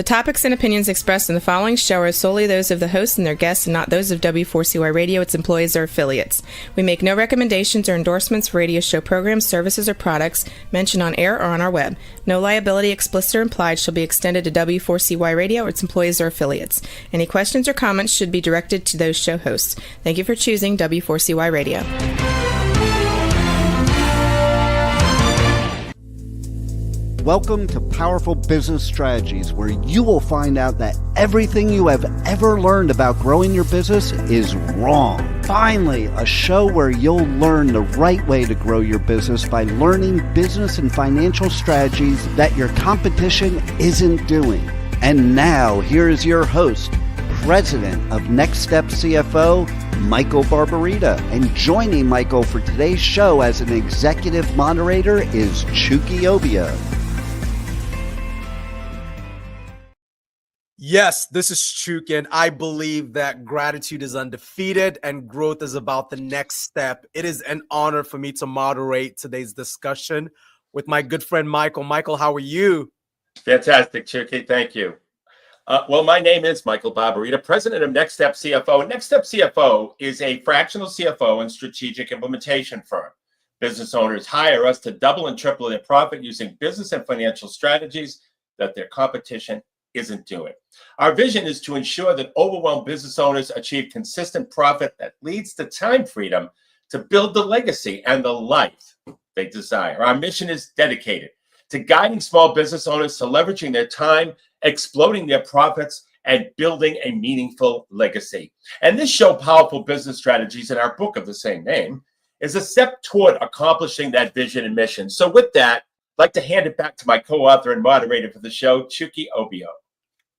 topics and opinions expressed in the following show are solely those of the host and their guests and not those of W4CY Radio, its employees, or affiliates. We make no recommendations or endorsements for radio show programs, services, or products mentioned on air or on our web. No liability, explicit or implied, shall be extended to W4CY Radio or its employees or affiliates. Any questions or comments should be directed to those show hosts. Thank you for choosing W4CY Radio. Welcome to Powerful Business Strategies, where you will find out that everything you have ever learned about growing your business is wrong. Finally, a show where you'll learn the right way to grow your business by learning business and financial strategies that your competition isn't doing. And now, here is your host, President of Next Step CFO, Michael Barbarita. And joining Michael for today's show as an executive moderator is Chuki Obiyo. Yes, this is Chuki, and I believe that gratitude is undefeated and growth is about the next step. It is an honor for me to moderate today's discussion with my good friend Michael. Michael, how are you? Fantastic, Chuki. Thank you. Well, my name is Michael Barbarita, president of Next Step CFO. And Next Step CFO is a fractional CFO and strategic implementation firm. Business owners hire us to double and triple their profit using business and financial strategies that their competition isn't doing. Our vision is to ensure that overwhelmed business owners achieve consistent profit that leads to time freedom to build the legacy and the life they desire. Our mission is dedicated to guiding small business owners to leveraging their time, exploding their profits, and building a meaningful legacy. And this show, Powerful Business Strategies, in our book of the same name, is a step toward accomplishing that vision and mission. So with that, I'd like to hand it back to my co-author and moderator for the show, Chuki Obiyo.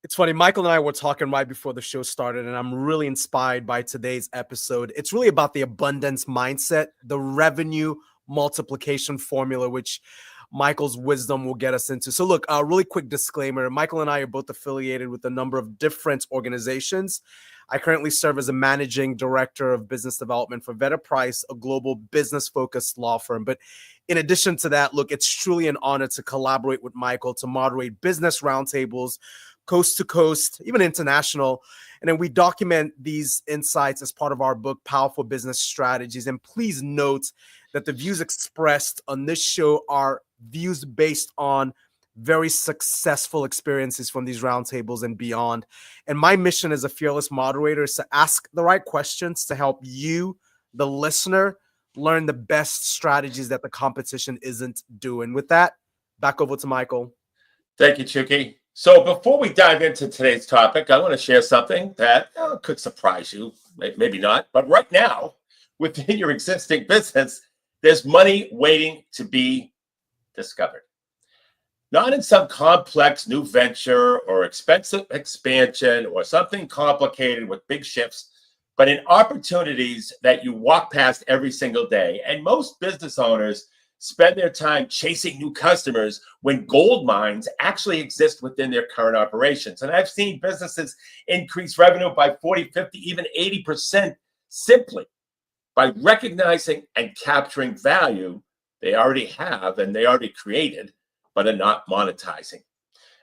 It's funny, Michael and I were talking right before the show started, and I'm really inspired by today's episode. It's really about the abundance mindset, the revenue multiplication formula, which Michael's wisdom will get us into. So look, a really quick disclaimer. Michael and I are both affiliated with a number of different organizations. I currently serve as a managing director of business development for Price, a global business-focused law firm. But in addition to that, look, it's truly an honor to collaborate with Michael to moderate business roundtables, coast to coast, even international. And then we document these insights as part of our book, Powerful Business Strategies. And please note that the views expressed on this show are views based on very successful experiences from these roundtables and beyond. And my mission as a fearless moderator is to ask the right questions to help you, the listener, learn the best strategies that the competition isn't doing. With that, back over to Michael. Thank you, Chuki. So before we dive into today's topic, I want to share something that could surprise you, maybe not. But right now, within your existing business, there's money waiting to be discovered. Not in some complex new venture or expensive expansion or something complicated with big shifts, but in opportunities that you walk past every single day. And most business owners spend their time chasing new customers when gold mines actually exist within their current operations. And I've seen businesses increase revenue by 40, 50, even 80% simply by recognizing and capturing value they already have and they already created, but are not monetizing.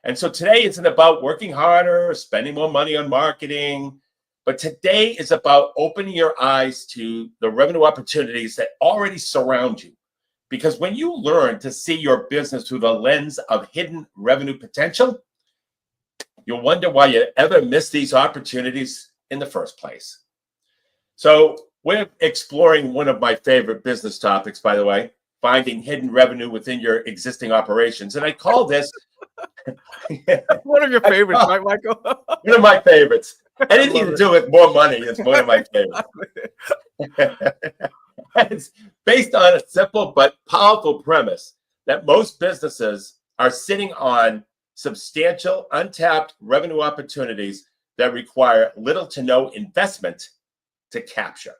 And so today isn't about working harder, or spending more money on marketing, but today is about opening your eyes to the revenue opportunities that already surround you. Because when you learn to see your business through the lens of hidden revenue potential, you'll wonder why you ever missed these opportunities in the first place. So we're exploring one of my favorite business topics, by the way, finding hidden revenue within your existing operations. And I call this One of your favorites, right, Michael? One of my favorites. Anything to do with more money is one of my favorites. It's based on a simple but powerful premise that most businesses are sitting on substantial untapped revenue opportunities that require little to no investment to capture.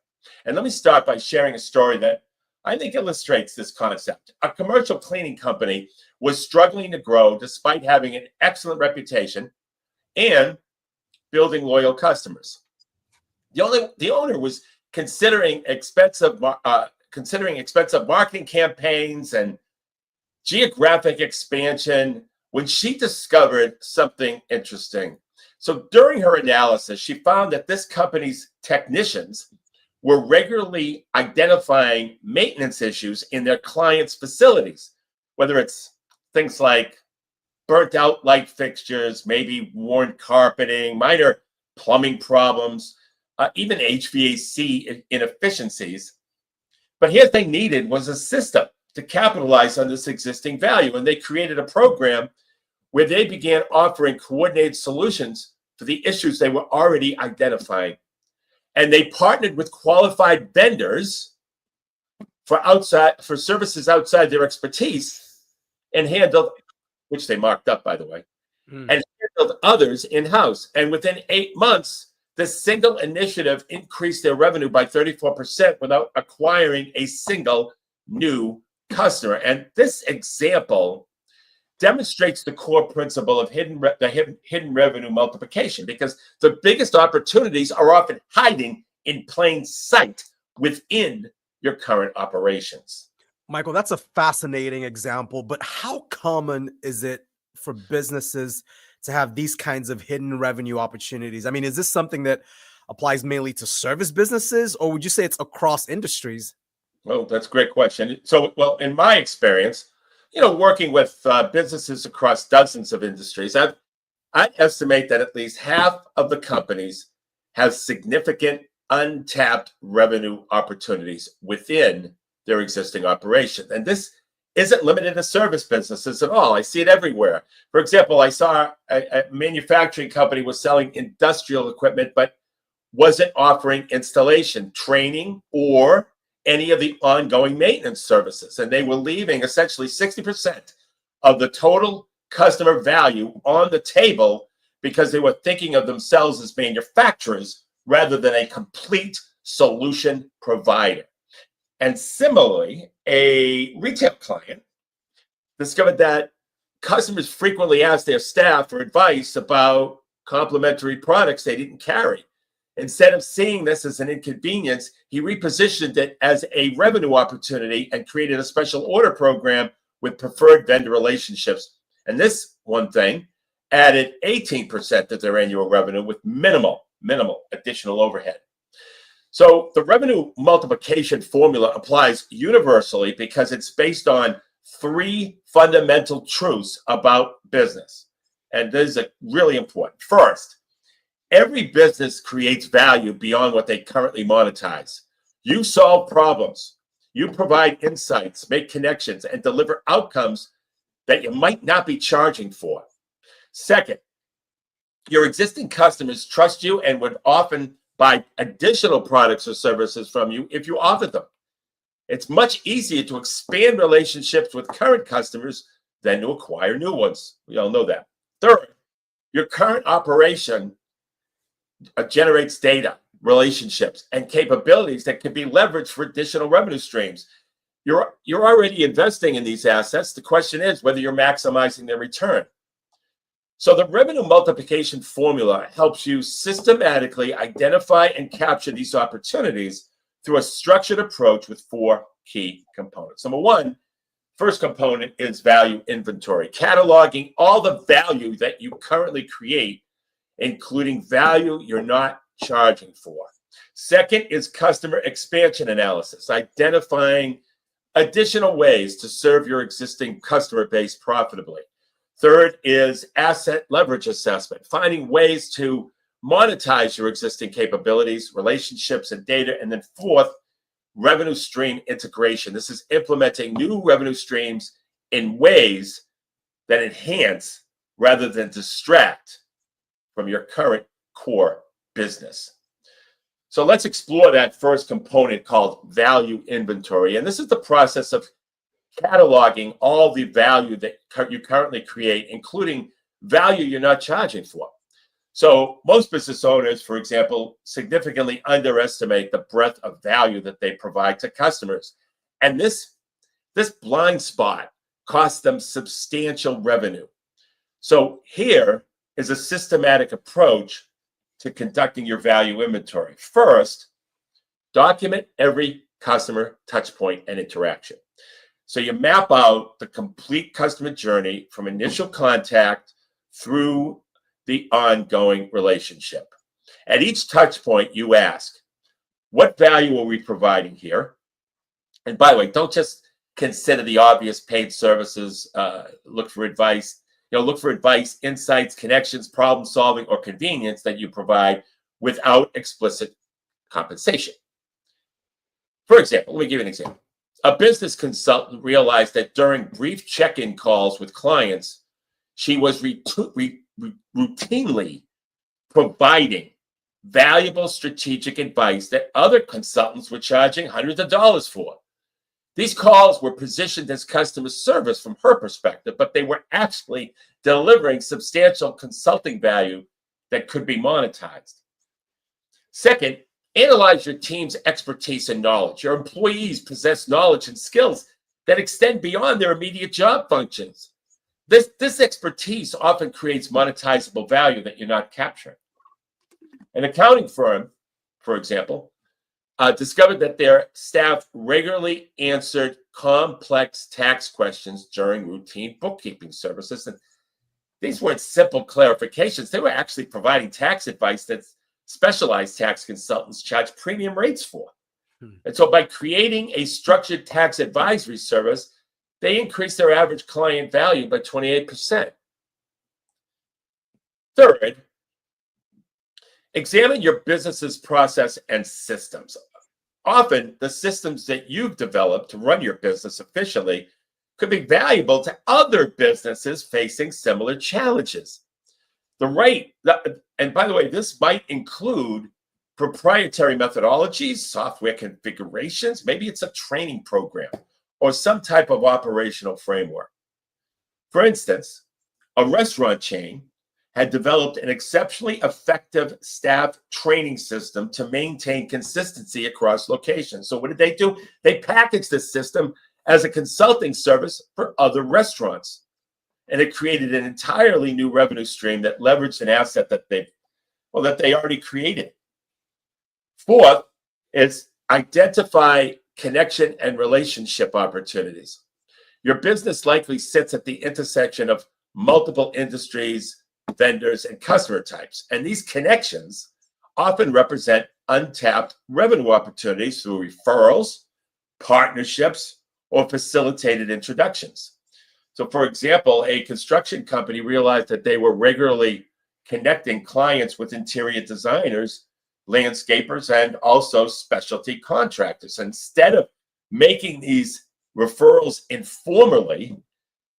And let me start by sharing a story that I think illustrates this concept. A commercial cleaning company was struggling to grow despite having an excellent reputation and building loyal customers. The owner was considering expensive marketing campaigns and geographic expansion, when she discovered something interesting. So during her analysis, she found that this company's technicians were regularly identifying maintenance issues in their clients' facilities, whether it's things like burnt out light fixtures, maybe worn carpeting, minor plumbing problems, even HVAC inefficiencies. But here's what they needed was a system to capitalize on this existing value. And they created a program where they began offering coordinated solutions for the issues they were already identifying. And they partnered with qualified vendors for services outside their expertise and handled, which they marked up, by the way, and handled others in-house. And within 8 months, this single initiative increased their revenue by 34% without acquiring a single new customer. And this example demonstrates the core principle of hidden revenue multiplication, because the biggest opportunities are often hiding in plain sight within your current operations. Michael, that's a fascinating example, but how common is it for businesses to have these kinds of hidden revenue opportunities? I mean, is this something that applies mainly to service businesses, or would you say it's across industries? Well, that's a great question. So, well, in my experience, working with businesses across dozens of industries, I estimate that at least half of the companies have significant untapped revenue opportunities within their existing operation. And this isn't limited to service businesses at all. I see it everywhere. For example, I saw a manufacturing company was selling industrial equipment, but wasn't offering installation, training, or any of the ongoing maintenance services. And they were leaving essentially 60% of the total customer value on the table because they were thinking of themselves as manufacturers rather than a complete solution provider. And similarly, a retail client discovered that customers frequently asked their staff for advice about complementary products they didn't carry. Instead of seeing this as an inconvenience, he repositioned it as a revenue opportunity and created a special order program with preferred vendor relationships. And this one thing added 18% of their annual revenue with minimal additional overhead. So the revenue multiplication formula applies universally because it's based on 3 fundamental truths about business. And this is really important. First, every business creates value beyond what they currently monetize. You solve problems, you provide insights, make connections, and deliver outcomes that you might not be charging for. Second, your existing customers trust you and would often buy additional products or services from you if you offer them. It's much easier to expand relationships with current customers than to acquire new ones. We all know that. Third, your current operation generates data, relationships, and capabilities that can be leveraged for additional revenue streams. You're already investing in these assets. The question is whether you're maximizing their return. So the revenue multiplication formula helps you systematically identify and capture these opportunities through a structured approach with 4 key components. Number 1, first component is value inventory, cataloging all the value that you currently create, including value you're not charging for. Second is customer expansion analysis, identifying additional ways to serve your existing customer base profitably. Third is asset leverage assessment, finding ways to monetize your existing capabilities, relationships, and data. And then fourth, revenue stream integration. This is implementing new revenue streams in ways that enhance rather than distract from your current core business. So let's explore that first component called value inventory. And this is the process of cataloging all the value that you currently create, including value you're not charging for. So most business owners, for example, significantly underestimate the breadth of value that they provide to customers. And this blind spot costs them substantial revenue. So here is a systematic approach to conducting your value inventory. First, document every customer touch point and interaction. So you map out the complete customer journey from initial contact through the ongoing relationship. At each touch point, you ask, what value are we providing here? And by the way, don't just consider the obvious paid services. Look for advice. Look for advice, insights, connections, problem solving, or convenience that you provide without explicit compensation. For example, let me give you an example. A business consultant realized that during brief check-in calls with clients, she was routinely providing valuable strategic advice that other consultants were charging hundreds of dollars for. These calls were positioned as customer service from her perspective, but they were actually delivering substantial consulting value that could be monetized. Second, analyze your team's expertise and knowledge. Your employees possess knowledge and skills that extend beyond their immediate job functions. This expertise often creates monetizable value that you're not capturing. An accounting firm, for example, discovered that their staff regularly answered complex tax questions during routine bookkeeping services. And these weren't simple clarifications. They were actually providing tax advice that specialized tax consultants charge premium rates for. And so by creating a structured tax advisory service, they increased their average client value by 28%. Third, examine your business's process and systems. Often, the systems that you've developed to run your business efficiently could be valuable to other businesses facing similar challenges. And by the way, this might include proprietary methodologies, software configurations, maybe it's a training program or some type of operational framework. For instance, a restaurant chain had developed an exceptionally effective staff training system to maintain consistency across locations. So what did they do? They packaged this system as a consulting service for other restaurants. And it created an entirely new revenue stream that leveraged an asset that they already created. Fourth is identify connection and relationship opportunities. Your business likely sits at the intersection of multiple industries, vendors, and customer types. And these connections often represent untapped revenue opportunities through referrals, partnerships, or facilitated introductions. So, for example, a construction company realized that they were regularly connecting clients with interior designers, landscapers, and also specialty contractors. Instead of making these referrals informally,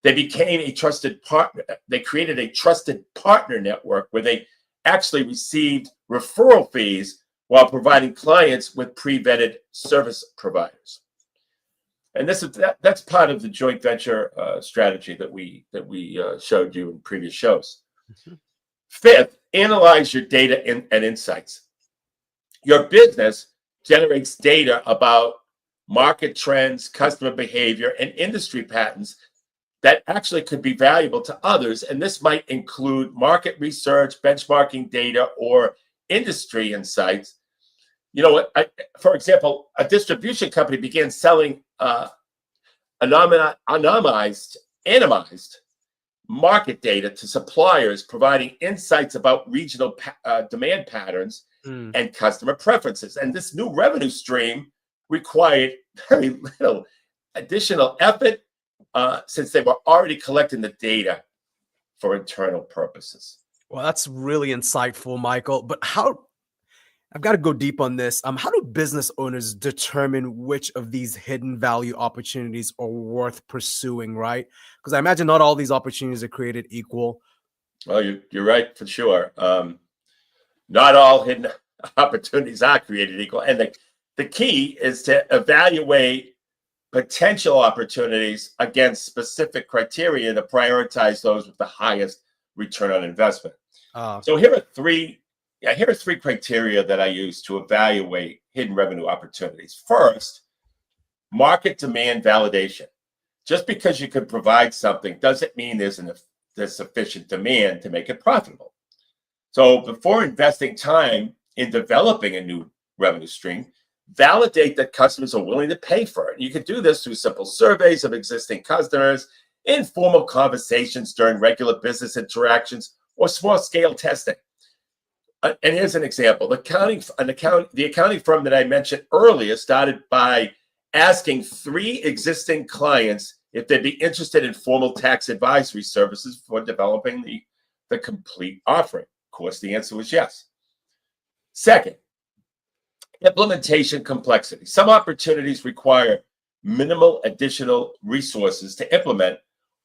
they became a trusted partner. They created a trusted partner network where they actually received referral fees while providing clients with pre-vetted service providers. And that's part of the joint venture strategy that we showed you in previous shows. Mm-hmm. Fifth, analyze your data and insights. Your business generates data about market trends, customer behavior, and industry patterns that actually could be valuable to others. And this might include market research, benchmarking data, or industry insights. For example, a distribution company began selling anonymized market data to suppliers, providing insights about regional demand patterns and customer preferences. And this new revenue stream required very little additional effort since they were already collecting the data for internal purposes. Well, that's really insightful, Michael. But I've got to go deep on this. How do business owners determine which of these hidden value opportunities are worth pursuing, right? Because I imagine not all these opportunities are created equal. Well, you're right for sure. Not all hidden opportunities are created equal. And the key is to evaluate potential opportunities against specific criteria to prioritize those with the highest return on investment. So here are three criteria that I use to evaluate hidden revenue opportunities. First, market demand validation. Just because you can provide something doesn't mean there's sufficient demand to make it profitable. So before investing time in developing a new revenue stream, Validate that customers are willing to pay for it. You can do this through simple surveys of existing customers, informal conversations during regular business interactions, or small-scale testing. And here's an example. The accounting firm that I mentioned earlier started by asking 3 existing clients if they'd be interested in formal tax advisory services for developing the complete offering. Of course, the answer was yes. Second, implementation complexity. Some opportunities require minimal additional resources to implement,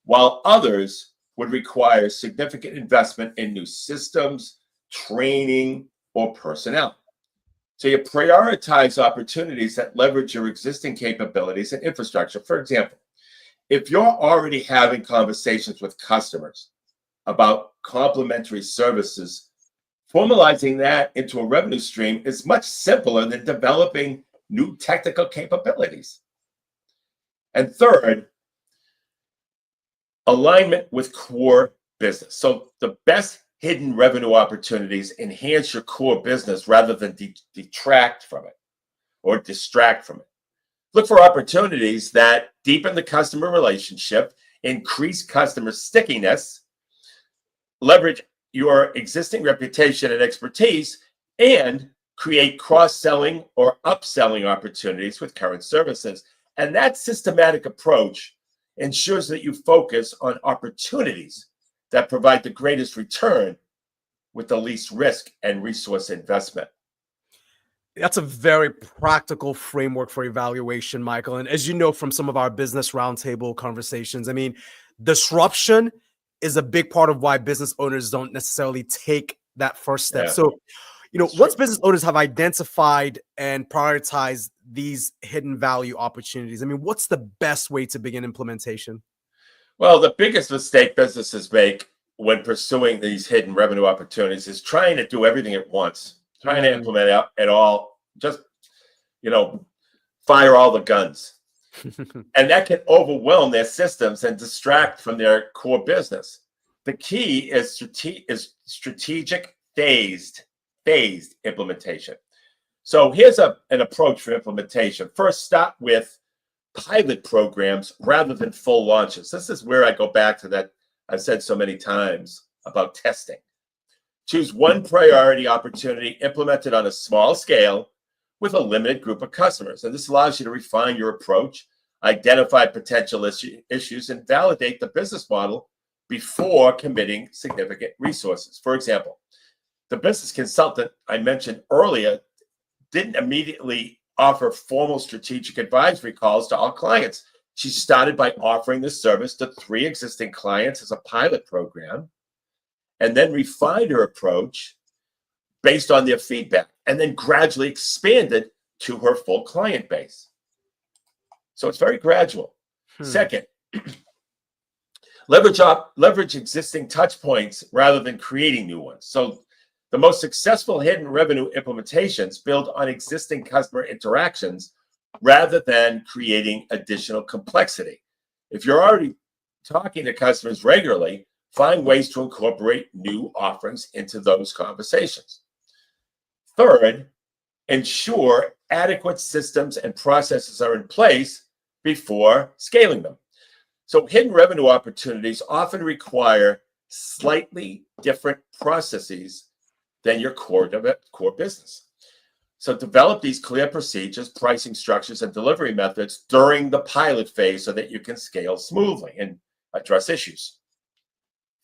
while others would require significant investment in new systems, training, or personnel. So you prioritize opportunities that leverage your existing capabilities and infrastructure. For example, if you're already having conversations with customers about complementary services, formalizing that into a revenue stream is much simpler than developing new technical capabilities. And third, alignment with core business. So the best hidden revenue opportunities enhance your core business rather than detract from it or distract from it. Look for opportunities that deepen the customer relationship, increase customer stickiness, leverage your existing reputation and expertise, and create cross-selling or upselling opportunities with current services. And that systematic approach ensures that you focus on opportunities that provide the greatest return with the least risk and resource investment. That's a very practical framework for evaluation, Michael. And as you know from some of our business roundtable conversations, I mean, disruption is a big part of why business owners don't necessarily take that first step. Yeah. So, once business owners have identified and prioritized these hidden value opportunities, I mean, what's the best way to begin implementation? Well, the biggest mistake businesses make when pursuing these hidden revenue opportunities is trying to do everything at once, trying to implement it all, just, fire all the guns. And that can overwhelm their systems and distract from their core business. The key is strategic phased implementation. So here's an approach for implementation. First, start with pilot programs rather than full launches. This is where I go back to that I've said so many times about testing. Choose one priority opportunity implemented on a small scale with a limited group of customers. And this allows you to refine your approach, identify potential issues, and validate the business model before committing significant resources. For example, the business consultant I mentioned earlier didn't immediately offer formal strategic advisory calls to all clients. She started by offering this service to 3 existing clients as a pilot program, and then refined her approach based on their feedback, and then gradually expanded to her full client base. So it's very gradual. Second, leverage existing touch points rather than creating new ones. So the most successful hidden revenue implementations build on existing customer interactions rather than creating additional complexity. If you're already talking to customers regularly, find ways to incorporate new offerings into those conversations. Third, ensure adequate systems and processes are in place before scaling them. So hidden revenue opportunities often require slightly different processes than your core business. So develop these clear procedures, pricing structures, and delivery methods during the pilot phase so that you can scale smoothly and address issues.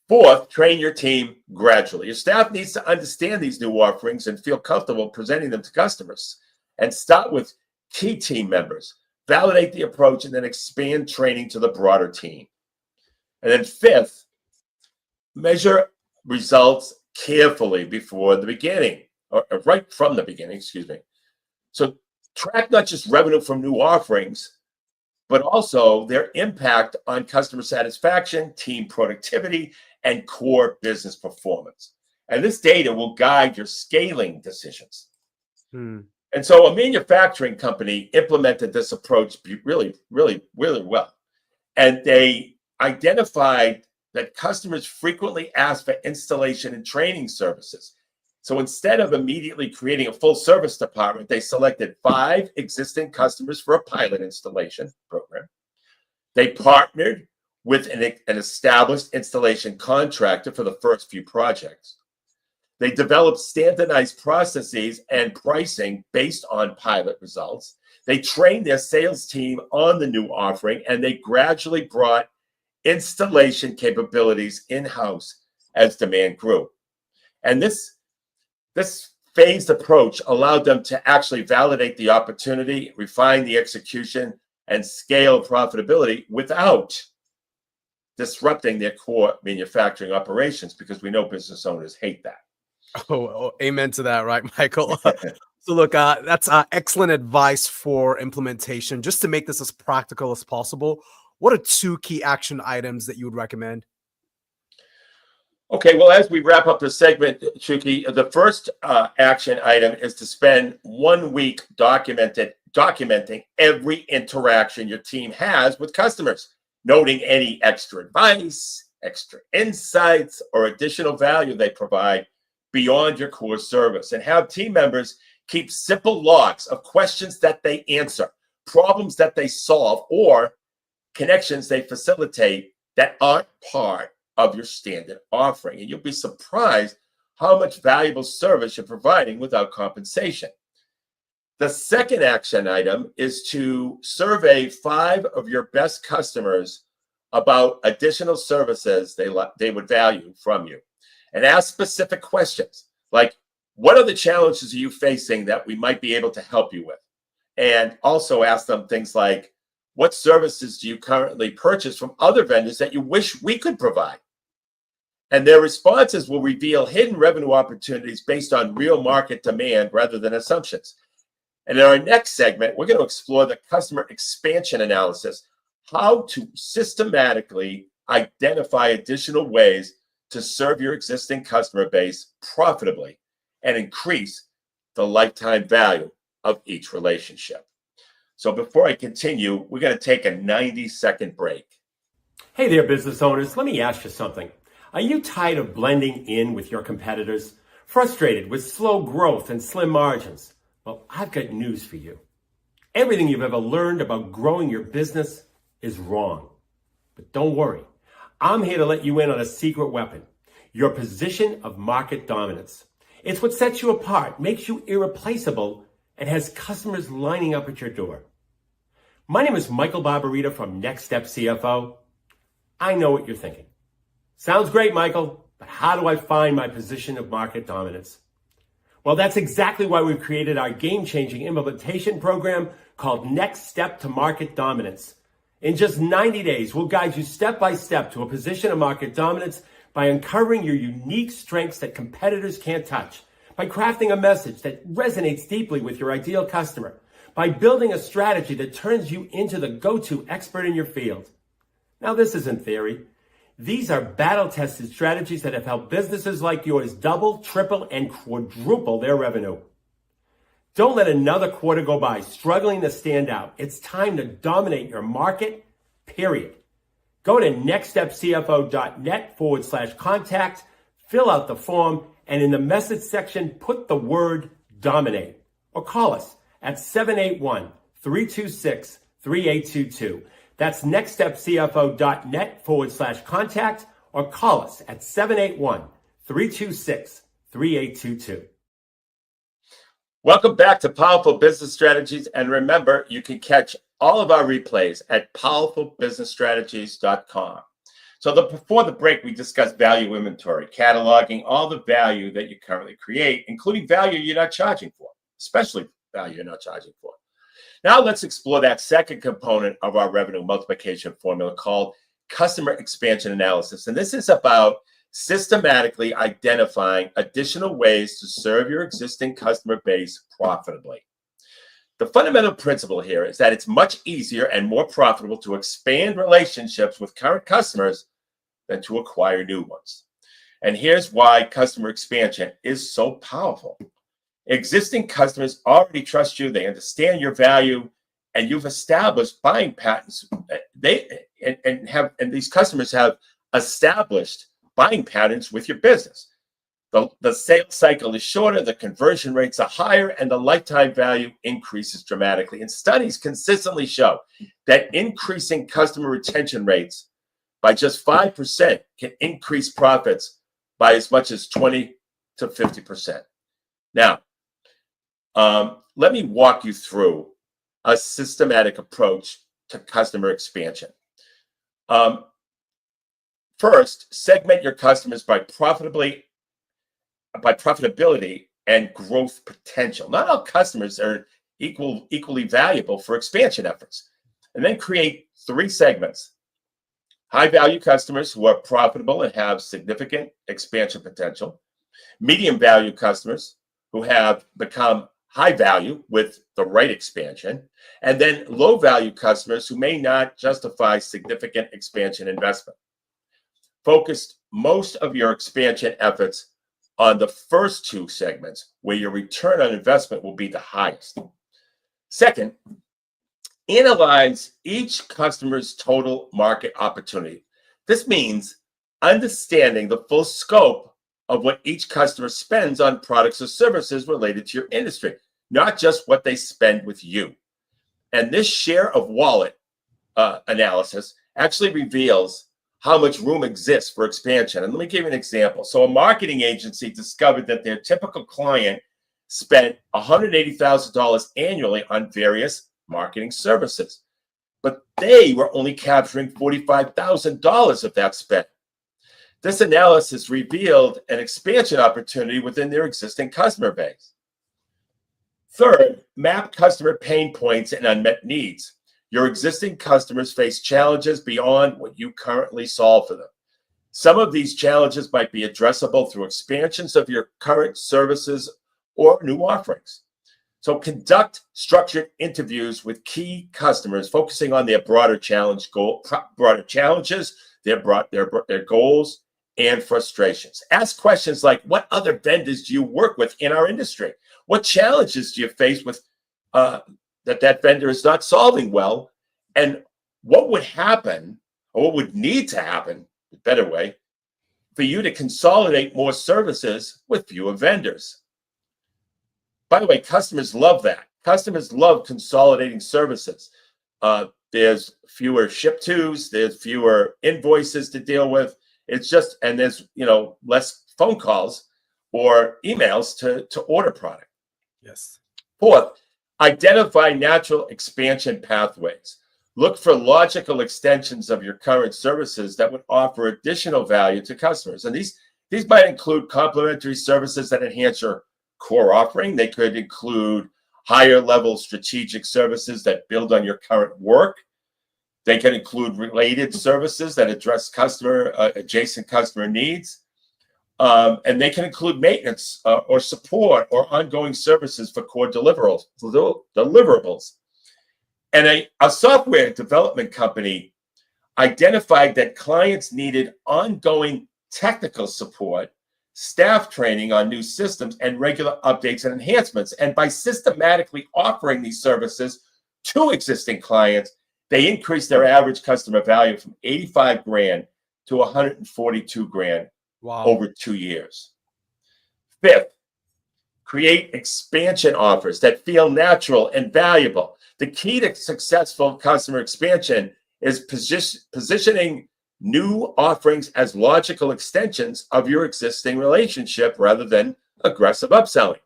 Fourth, train your team gradually. Your staff needs to understand these new offerings and feel comfortable presenting them to customers. And start with key team members. Validate the approach and then expand training to the broader team. And then fifth, measure results carefully before the beginning, or right from the beginning, excuse me. So track not just revenue from new offerings, but also their impact on customer satisfaction, team productivity, and core business performance. And this data will guide your scaling decisions. And so a manufacturing company implemented this approach really, really, really well. And they identified that customers frequently ask for installation and training services. So instead of immediately creating a full service department, they selected 5 existing customers for a pilot installation program. They partnered with an established installation contractor for the first few projects. They developed standardized processes and pricing based on pilot results. They trained their sales team on the new offering, and they gradually brought installation capabilities in-house as demand grew. And this phased approach allowed them to actually validate the opportunity, refine the execution, and scale profitability without disrupting their core manufacturing operations, because we know business owners hate that. Oh, amen to that, right, Michael? So look, that's excellent advice for implementation. Just to make this as practical as possible, what are 2 key action items that you would recommend? Okay, well, as we wrap up the segment, Chuki, the first action item is to spend 1 week documenting every interaction your team has with customers, noting any extra advice, extra insights, or additional value they provide beyond your core service, and have team members keep simple logs of questions that they answer, problems that they solve, or connections they facilitate that aren't part of your standard offering. And you'll be surprised how much valuable service you're providing without compensation. The second action item is to survey 5 of your best customers about additional services they would value from you, and ask specific questions like, what are the challenges are you facing that we might be able to help you with? And also ask them things like, what services do you currently purchase from other vendors that you wish we could provide? And their responses will reveal hidden revenue opportunities based on real market demand rather than assumptions. And in our next segment, we're going to explore the customer expansion analysis, how to systematically identify additional ways to serve your existing customer base profitably and increase the lifetime value of each relationship. So before I continue, we're going to take a 90-second break. Hey there, business owners. Let me ask you something. Are you tired of blending in with your competitors? Frustrated with slow growth and slim margins? Well, I've got news for you. Everything you've ever learned about growing your business is wrong. But don't worry. I'm here to let you in on a secret weapon, your position of market dominance. It's what sets you apart, makes you irreplaceable, and has customers lining up at your door. My name is Michael Barbarita from Next Step CFO. I know what you're thinking. Sounds great, Michael, but how do I find my position of market dominance? Well, that's exactly why we've created our game-changing implementation program called Next Step to Market Dominance. In just 90 days, we'll guide you step by step to a position of market dominance by uncovering your unique strengths that competitors can't touch, by crafting a message that resonates deeply with your ideal customer, by building a strategy that turns you into the go-to expert in your field. Now, this isn't theory. These are battle-tested strategies that have helped businesses like yours double, triple, and quadruple their revenue. Don't let another quarter go by struggling to stand out. It's time to dominate your market, period. Go to nextstepcfo.net/contact, fill out the form, and in the message section, put the word dominate. Or call us at 781-326-3822. That's nextstepcfo.net/contact, or call us at 781-326-3822. Welcome back to Powerful Business Strategies. And remember, you can catch all of our replays at powerfulbusinessstrategies.com. So before the break, we discussed value inventory, cataloging all the value that you currently create, including value you're not charging for, especially value you're not charging for. Now let's explore that second component of our revenue multiplication formula called customer expansion analysis. And this is about systematically identifying additional ways to serve your existing customer base profitably. The fundamental principle here is that it's much easier and more profitable to expand relationships with current customers than to acquire new ones. And here's why customer expansion is so powerful. Existing customers already trust you, they understand your value, and you've established buying patterns. And these customers have established buying patterns with your business. The sales cycle is shorter, the conversion rates are higher, and the lifetime value increases dramatically. And studies consistently show that increasing customer retention rates by just 5% can increase profits by as much as 20 to 50%. Now, let me walk you through a systematic approach to customer expansion. First, segment your customers by profitability and growth potential. Not all customers are equally valuable for expansion efforts. And then create 3 segments. High-value customers who are profitable and have significant expansion potential. Medium-value customers who have become high value with the right expansion. And then low-value customers who may not justify significant expansion investment. Focus most of your expansion efforts on the first 2 segments where your return on investment will be the highest. Second, analyze each customer's total market opportunity. This means understanding the full scope of what each customer spends on products or services related to your industry, not just what they spend with you. And this share of wallet analysis actually reveals how much room exists for expansion. And let me give you an example. So a marketing agency discovered that their typical client spent $180,000 annually on various marketing services, but they were only capturing $45,000 of that spend. This analysis revealed an expansion opportunity within their existing customer base. Third, map customer pain points and unmet needs. Your existing customers face challenges beyond what you currently solve for them. Some of these challenges might be addressable through expansions of your current services or new offerings. So conduct structured interviews with key customers, focusing on their broader challenges, their goals, and frustrations. Ask questions like, what other vendors do you work with in our industry? What challenges do you face with that vendor is not solving well? And what would happen, or what would need to happen, a better way, for you to consolidate more services with fewer vendors? By the way, customers love that. Customers love consolidating services. There's fewer ship-tos, there's fewer invoices to deal with. It's just, and there's less phone calls or emails to order product. Yes. Fourth, identify natural expansion pathways. Look for logical extensions of your current services that would offer additional value to customers. And these might include complementary services that enhance your core offering. They could include higher level strategic services that build on your current work. They can include related services that address adjacent customer needs. And they can include maintenance or support or ongoing services for core deliverables. And a software development company identified that clients needed ongoing technical support, staff training on new systems, and regular updates and enhancements. And by systematically offering these services to existing clients, they increased their average customer value from $85,000 to $142,000 over 2 years. Fifth, create expansion offers that feel natural and valuable. The key to successful customer expansion is positioning new offerings as logical extensions of your existing relationship rather than aggressive upselling.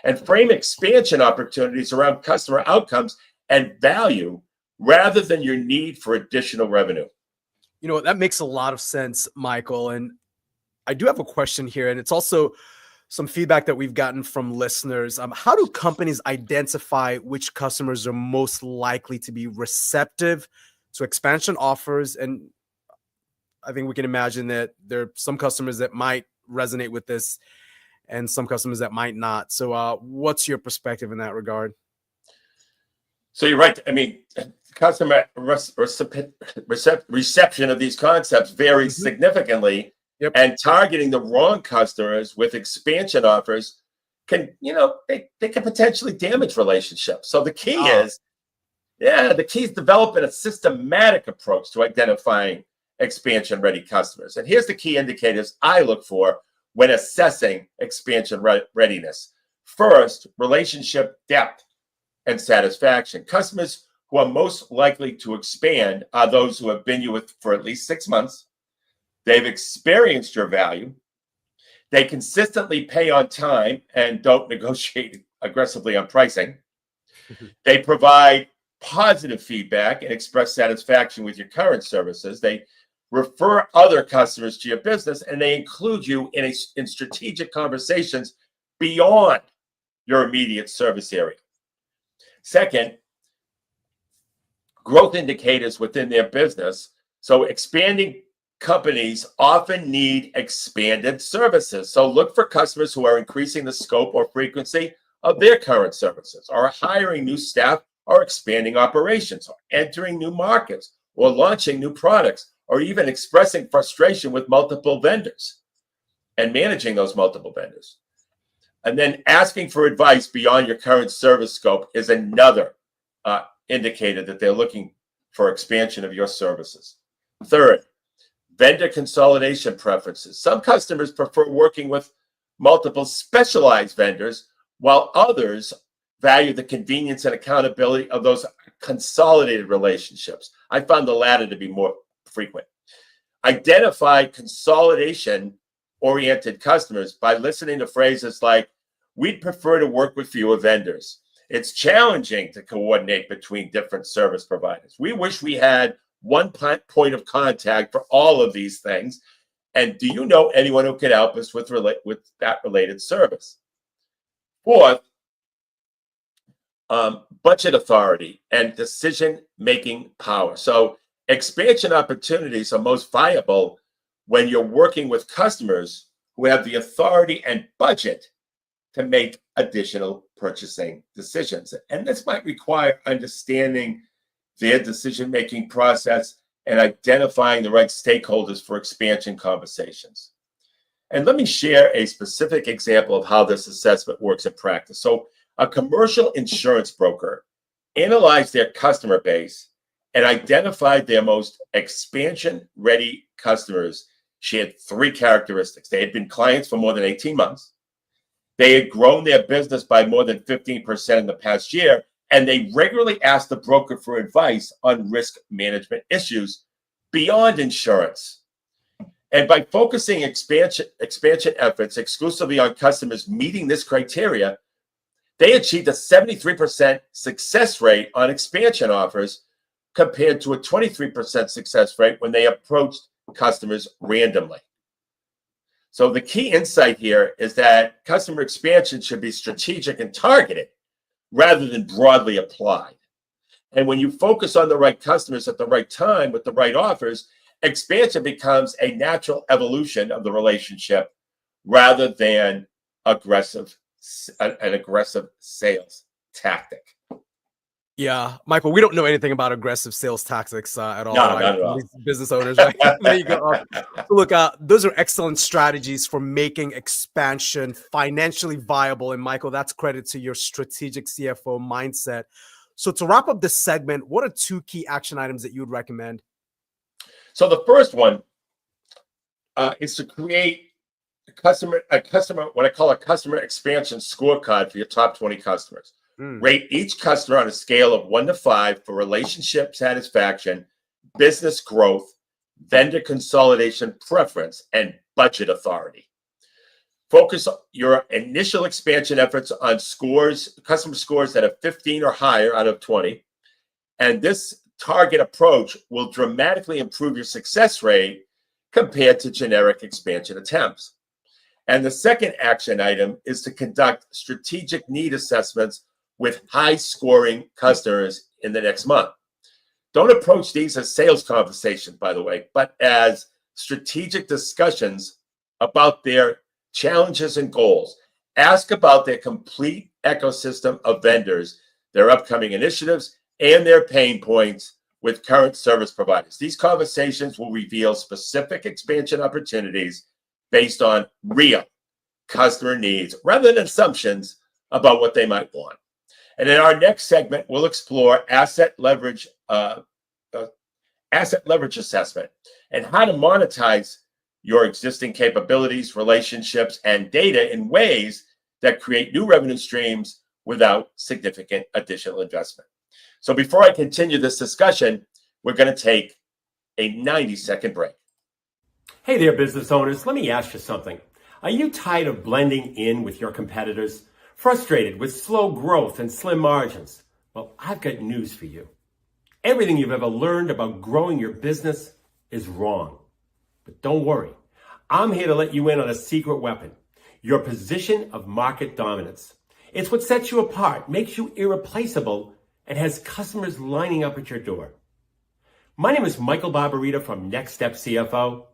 And frame expansion opportunities around customer outcomes and value rather than your need for additional revenue. That makes a lot of sense, Michael. And I do have a question here, and it's also some feedback that we've gotten from listeners. How do companies identify which customers are most likely to be receptive to expansion offers? And I think we can imagine that there are some customers that might resonate with this and some customers that might not. So what's your perspective in that regard? So you're right. I mean, customer reception of these concepts varies significantly. Yep. And targeting the wrong customers with expansion offers can, they can potentially damage relationships. So the key is developing a systematic approach to identifying expansion-ready customers. And here's the key indicators I look for when assessing expansion readiness. First, relationship depth and satisfaction. Customers who are most likely to expand are those who have been with you for at least 6 months. They've experienced your value. They consistently pay on time and don't negotiate aggressively on pricing. They provide positive feedback and express satisfaction with your current services. They refer other customers to your business, and they include you in strategic conversations beyond your immediate service area. Second, growth indicators within their business. So expanding companies often need expanded services. So look for customers who are increasing the scope or frequency of their current services, or hiring new staff, or expanding operations, or entering new markets, or launching new products, or even expressing frustration with multiple vendors and managing those multiple vendors. And then asking for advice beyond your current service scope is another indicator that they're looking for expansion of your services. Third, vendor consolidation preferences. Some customers prefer working with multiple specialized vendors, while others value the convenience and accountability of those consolidated relationships. I found the latter to be more frequent. Identify consolidation-oriented customers by listening to phrases like, "We'd prefer to work with fewer vendors. It's challenging to coordinate between different service providers. We wish we had one point of contact for all of these things. And do you know anyone who could help us with that related service?" Fourth, budget authority and decision-making power. So expansion opportunities are most viable when you're working with customers who have the authority and budget to make additional purchasing decisions. And this might require understanding their decision-making process and identifying the right stakeholders for expansion conversations. And let me share a specific example of how this assessment works in practice. So a commercial insurance broker analyzed their customer base and identified their most expansion-ready customers. She had 3 characteristics. They had been clients for more than 18 months. They had grown their business by more than 15% in the past year, and they regularly asked the broker for advice on risk management issues beyond insurance. And by focusing expansion efforts exclusively on customers meeting this criteria, they achieved a 73% success rate on expansion offers compared to a 23% success rate when they approached customers randomly. So the key insight here is that customer expansion should be strategic and targeted rather than broadly applied. And when you focus on the right customers at the right time with the right offers, expansion becomes a natural evolution of the relationship rather than an aggressive sales tactic. Yeah, Michael, we don't know anything about aggressive sales tactics at all. No, not at all. Business owners, right? There you go. Look, those are excellent strategies for making expansion financially viable. And Michael, that's credit to your strategic CFO mindset. So to wrap up this segment, what are 2 key action items that you would recommend? So the first one is to create a customer, what I call a customer expansion scorecard for your top 20 customers. Rate each customer on a scale of 1 to 5 for relationship satisfaction, business growth, vendor consolidation preference, and budget authority. Focus your initial expansion efforts on customer scores that are 15 or higher out of 20. And this target approach will dramatically improve your success rate compared to generic expansion attempts. And the second action item is to conduct strategic need assessments with high-scoring customers in the next month. Don't approach these as sales conversations, by the way, but as strategic discussions about their challenges and goals. Ask about their complete ecosystem of vendors, their upcoming initiatives, and their pain points with current service providers. These conversations will reveal specific expansion opportunities based on real customer needs rather than assumptions about what they might want. And in our next segment, we'll explore asset leverage assessment and how to monetize your existing capabilities, relationships, and data in ways that create new revenue streams without significant additional investment. So before I continue this discussion, we're going to take a 90-second break. Hey there, business owners. Let me ask you something. Are you tired of blending in with your competitors? Frustrated with slow growth and slim margins? Well, I've got news for you. Everything you've ever learned about growing your business is wrong. But don't worry. I'm here to let you in on a secret weapon, your position of market dominance. It's what sets you apart, makes you irreplaceable, and has customers lining up at your door. My name is Michael Barbarita from Next Step CFO.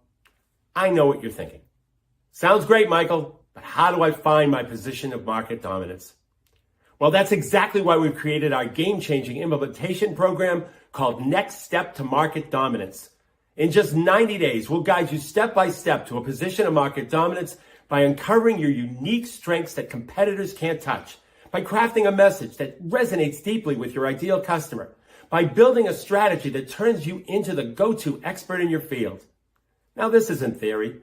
I know what you're thinking. Sounds great, Michael, but how do I find my position of market dominance? Well, that's exactly why we've created our game-changing implementation program called Next Step to Market Dominance. In just 90 days, we'll guide you step by step to a position of market dominance by uncovering your unique strengths that competitors can't touch, by crafting a message that resonates deeply with your ideal customer, by building a strategy that turns you into the go-to expert in your field. Now, this isn't theory.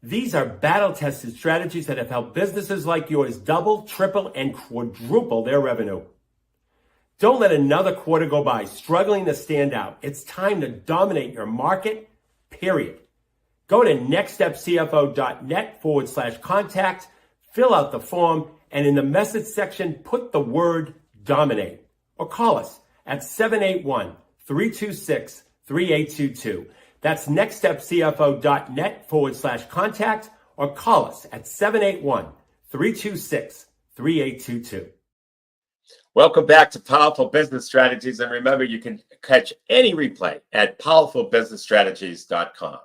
These are battle-tested strategies that have helped businesses like yours double, triple, and quadruple their revenue. Don't let another quarter go by struggling to stand out. It's time to dominate your market, period. Go to nextstepcfo.net/contact, fill out the form, and in the message section, put the word dominate. Or call us at 781-326-3822. That's nextstepcfo.net/contact, or call us at 781-326-3822. Welcome back to Powerful Business Strategies. And remember, you can catch any replay at powerfulbusinessstrategies.com.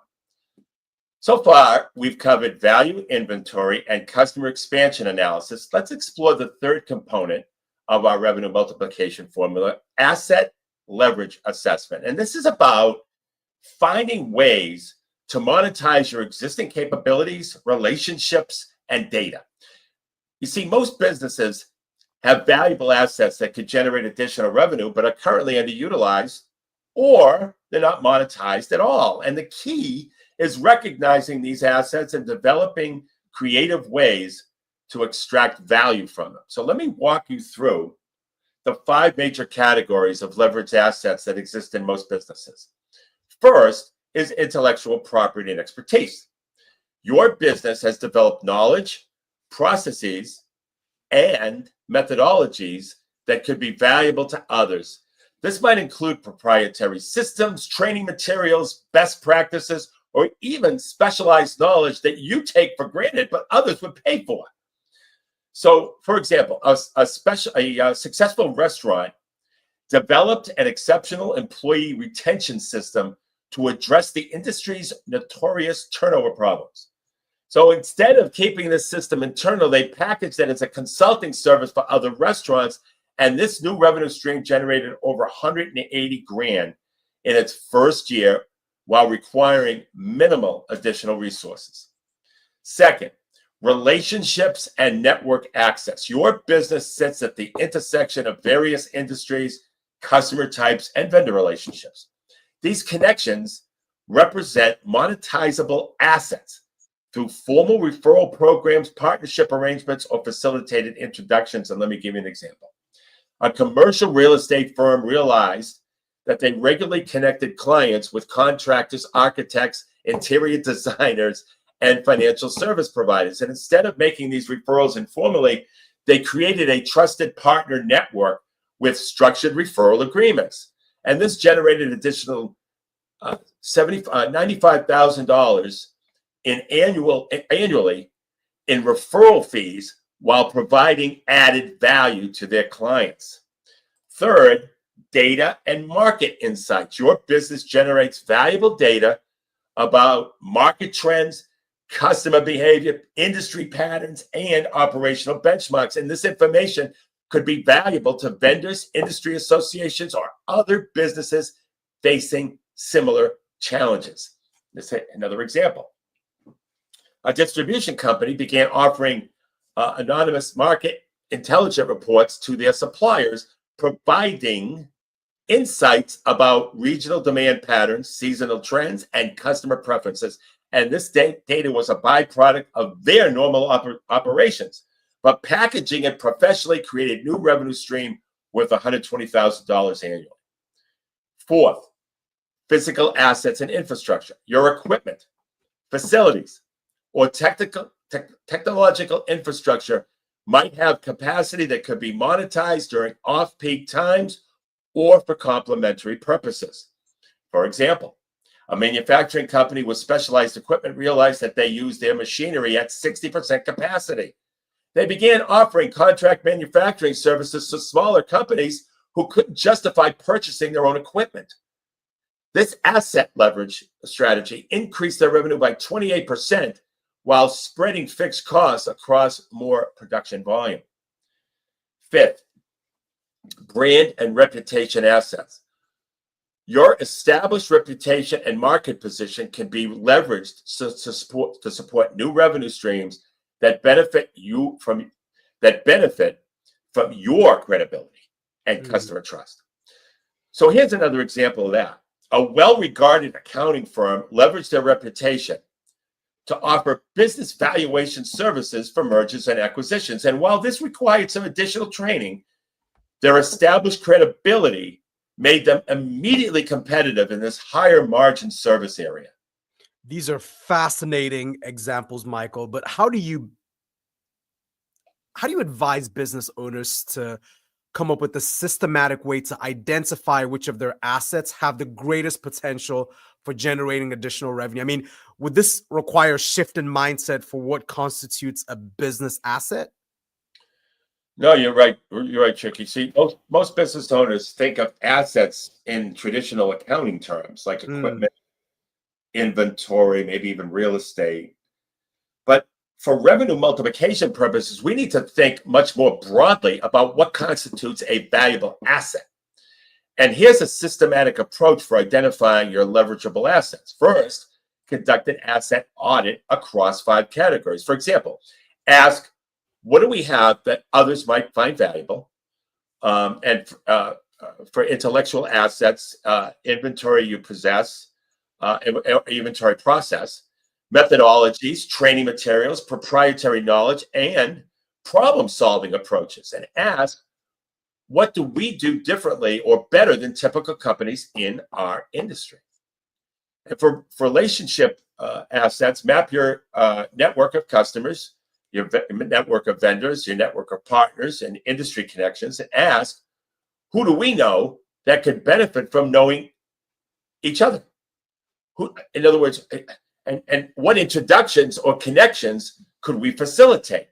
So far, we've covered value inventory and customer expansion analysis. Let's explore the third component of our revenue multiplication formula, asset leverage assessment. And this is about finding ways to monetize your existing capabilities, relationships, and data. You see, most businesses have valuable assets that could generate additional revenue, but are currently underutilized, or they're not monetized at all. And the key is recognizing these assets and developing creative ways to extract value from them. So let me walk you through the 5 major categories of leveraged assets that exist in most businesses. First is intellectual property and expertise. Your business has developed knowledge, processes, and methodologies that could be valuable to others. This might include proprietary systems, training materials, best practices, or even specialized knowledge that you take for granted, but others would pay for. So, for example, a successful restaurant developed an exceptional employee retention system to address the industry's notorious turnover problems. So instead of keeping this system internal, they packaged it as a consulting service for other restaurants. And this new revenue stream generated over $180,000 in its first year while requiring minimal additional resources. Second, relationships and network access. Your business sits at the intersection of various industries, customer types, and vendor relationships. These connections represent monetizable assets through formal referral programs, partnership arrangements, or facilitated introductions. And let me give you an example. A commercial real estate firm realized that they regularly connected clients with contractors, architects, interior designers, and financial service providers. And instead of making these referrals informally, they created a trusted partner network with structured referral agreements. And this generated additional $95,000 annually in referral fees while providing added value to their clients. Third, data and market insights. Your business generates valuable data about market trends, customer behavior, industry patterns, and operational benchmarks. And this information could be valuable to vendors, industry associations, or other businesses facing similar challenges. Let's say another example. A distribution company began offering anonymous market intelligence reports to their suppliers, providing insights about regional demand patterns, seasonal trends, and customer preferences. And this data was a byproduct of their normal operations. But packaging it professionally created new revenue stream worth $120,000 annually. Fourth, physical assets and infrastructure. Your equipment, facilities, or technological infrastructure might have capacity that could be monetized during off-peak times or for complementary purposes. For example, a manufacturing company with specialized equipment realized that they used their machinery at 60% capacity. They began offering contract manufacturing services to smaller companies who couldn't justify purchasing their own equipment. This asset leverage strategy increased their revenue by 28% while spreading fixed costs across more production volume. Fifth, brand and reputation assets. Your established reputation and market position can be leveraged to support new revenue streams that benefit from your credibility and customer trust. So here's another example of that. A well-regarded accounting firm leveraged their reputation to offer business valuation services for mergers and acquisitions. And while this required some additional training, their established credibility made them immediately competitive in this higher margin service area. These are fascinating examples, Michael, but how do you advise business owners to come up with a systematic way to identify which of their assets have the greatest potential for generating additional revenue? I mean, would this require a shift in mindset for what constitutes a business asset? No, you're right. You're right, Chuki. See, most business owners think of assets in traditional accounting terms, like equipment, inventory, maybe even real estate. But for revenue multiplication purposes, we need to think much more broadly about what constitutes a valuable asset. And here's a systematic approach for identifying your leverageable assets. First, conduct an asset audit across 5 categories. For example, ask, what do we have that others might find valuable? And for intellectual assets, inventory you possess, inventory process, methodologies, training materials, proprietary knowledge, and problem-solving approaches. And ask, what do we do differently or better than typical companies in our industry? And for relationship assets, map your network of customers, your network of vendors, your network of partners and industry connections, and ask, who do we know that could benefit from knowing each other? Who, in other words, and what introductions or connections could we facilitate?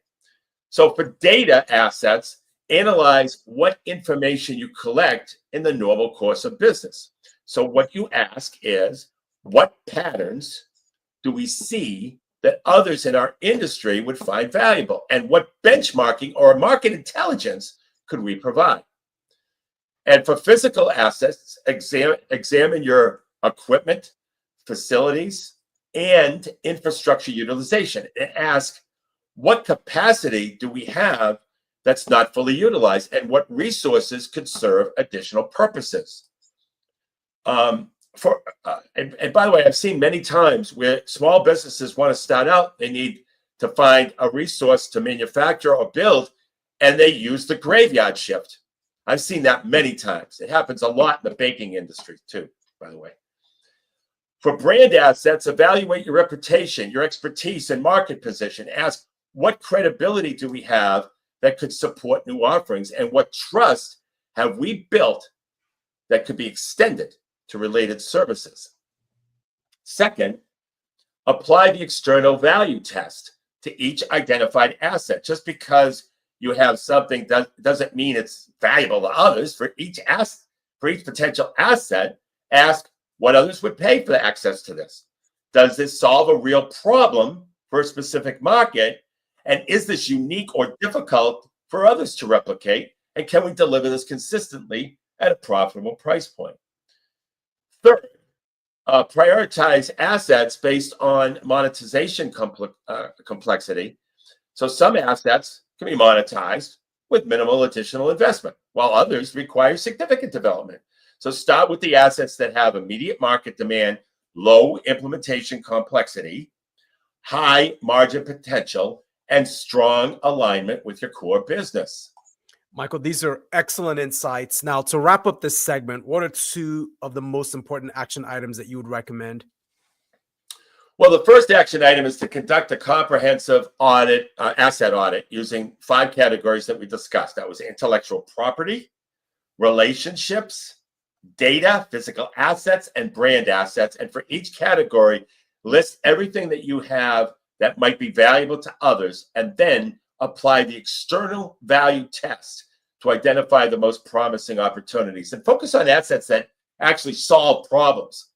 So for data assets, analyze what information you collect in the normal course of business. So what you ask is, what patterns do we see that others in our industry would find valuable? And what benchmarking or market intelligence could we provide? And for physical assets, examine your equipment, facilities, and infrastructure utilization, and ask, what capacity do we have that's not fully utilized, and what resources could serve additional purposes? And by the way, I've seen many times where small businesses want to start out, they need to find a resource to manufacture or build, and they use the graveyard shift. I've seen that many times. It happens a lot in the baking industry too, by the way. For brand assets, evaluate your reputation, your expertise, and market position. Ask, what credibility do we have that could support new offerings, and what trust have we built that could be extended to related services? Second, apply the external value test to each identified asset. Just because you have something doesn't mean it's valuable to others. For each potential asset, ask what others would pay for the access to this. Does this solve a real problem for a specific market? And is this unique or difficult for others to replicate? And can we deliver this consistently at a profitable price point? Third, prioritize assets based on monetization complexity. So some assets can be monetized with minimal additional investment, while others require significant development. So start with the assets that have immediate market demand, low implementation complexity, high margin potential, and strong alignment with your core business. Michael, these are excellent insights. Now, to wrap up this segment, what are two of the most important action items that you would recommend? Well, the first action item is to conduct a comprehensive audit, asset audit, using 5 categories that we discussed. That was intellectual property, relationships, data, physical assets, and brand assets. And for each category, list everything that you have that might be valuable to others, and then apply the external value test to identify the most promising opportunities, and focus on assets that actually solve problems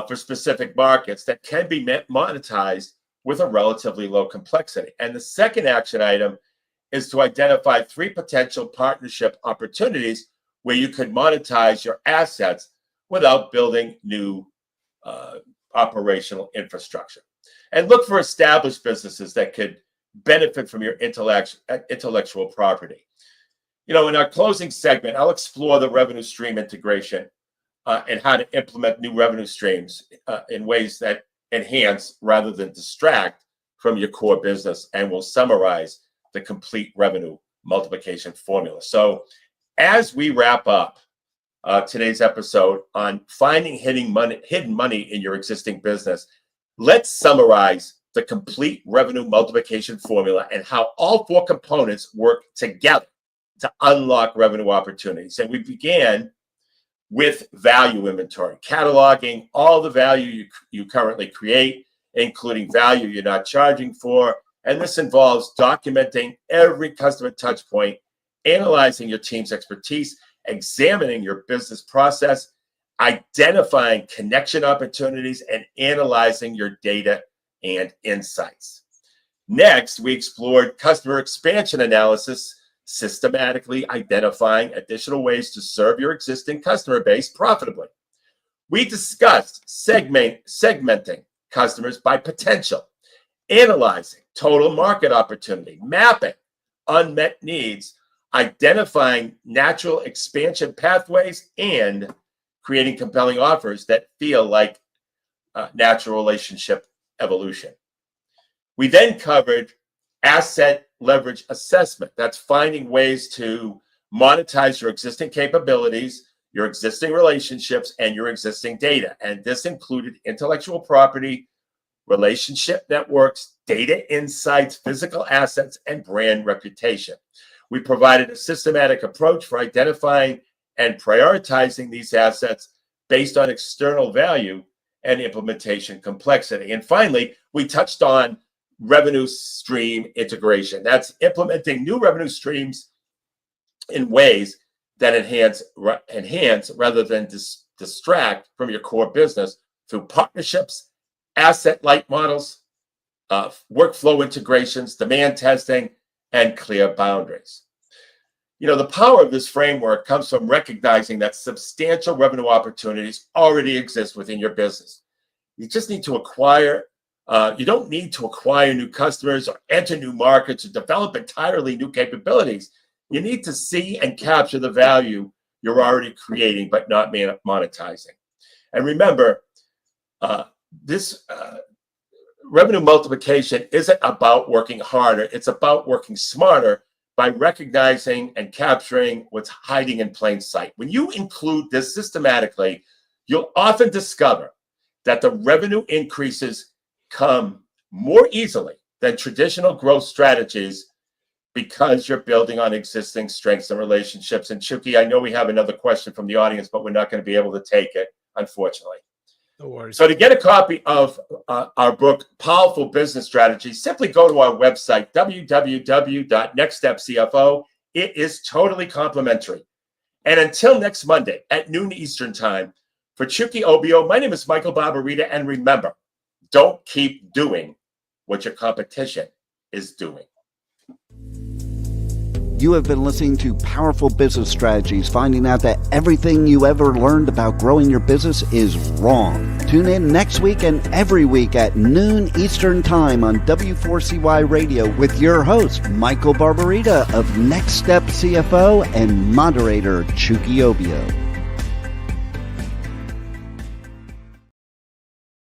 for specific markets that can be monetized with a relatively low complexity. And the second action item is to identify 3 potential partnership opportunities where you could monetize your assets without building new operational infrastructure. And look for established businesses that could benefit from your intellectual property. In our closing segment, I'll explore the revenue stream integration and how to implement new revenue streams in ways that enhance rather than distract from your core business, and we'll summarize the complete revenue multiplication formula. So as we wrap up today's episode on finding hidden money in your existing business, let's summarize the complete revenue multiplication formula and how all 4 components work together to unlock revenue opportunities. And we began with value inventory, cataloging all the value you currently create, including value you're not charging for. And this involves documenting every customer touch point, analyzing your team's expertise, examining your business process, identifying connection opportunities, and analyzing your data and insights. Next, we explored customer expansion analysis, systematically identifying additional ways to serve your existing customer base profitably. We discussed segmenting customers by potential, analyzing total market opportunity, mapping unmet needs, identifying natural expansion pathways, and creating compelling offers that feel like natural relationship evolution. We then covered asset leverage assessment. That's finding ways to monetize your existing capabilities, your existing relationships, and your existing data. And this included intellectual property, relationship networks, data insights, physical assets, and brand reputation. We provided a systematic approach for identifying and prioritizing these assets based on external value and implementation complexity. And finally, we touched on revenue stream integration. That's implementing new revenue streams in ways that enhance rather than distract from your core business through partnerships, asset-light models, workflow integrations, demand testing, and clear boundaries. The power of this framework comes from recognizing that substantial revenue opportunities already exist within your business. You just need to acquire. You don't need to acquire new customers or enter new markets or develop entirely new capabilities. You need to see and capture the value you're already creating but not monetizing. And remember, this revenue multiplication isn't about working harder. It's about working smarter by recognizing and capturing what's hiding in plain sight. When you include this systematically, you'll often discover that the revenue increases come more easily than traditional growth strategies because you're building on existing strengths and relationships. And Chuki, I know we have another question from the audience, but we're not going to be able to take it, unfortunately. No worries. So to get a copy of our book, Powerful Business Strategies, simply go to our website, www.nextstepcfo. It is totally complimentary. And until next Monday at noon Eastern Time, for Chuki Obiyo, my name is Michael Barbarita, and remember, don't keep doing what your competition is doing. You have been listening to Powerful Business Strategies, finding out that everything you ever learned about growing your business is wrong. Tune in next week and every week at noon Eastern Time on W4CY Radio with your host, Michael Barbarita of Next Step CFO, and moderator Chuki Obiyo.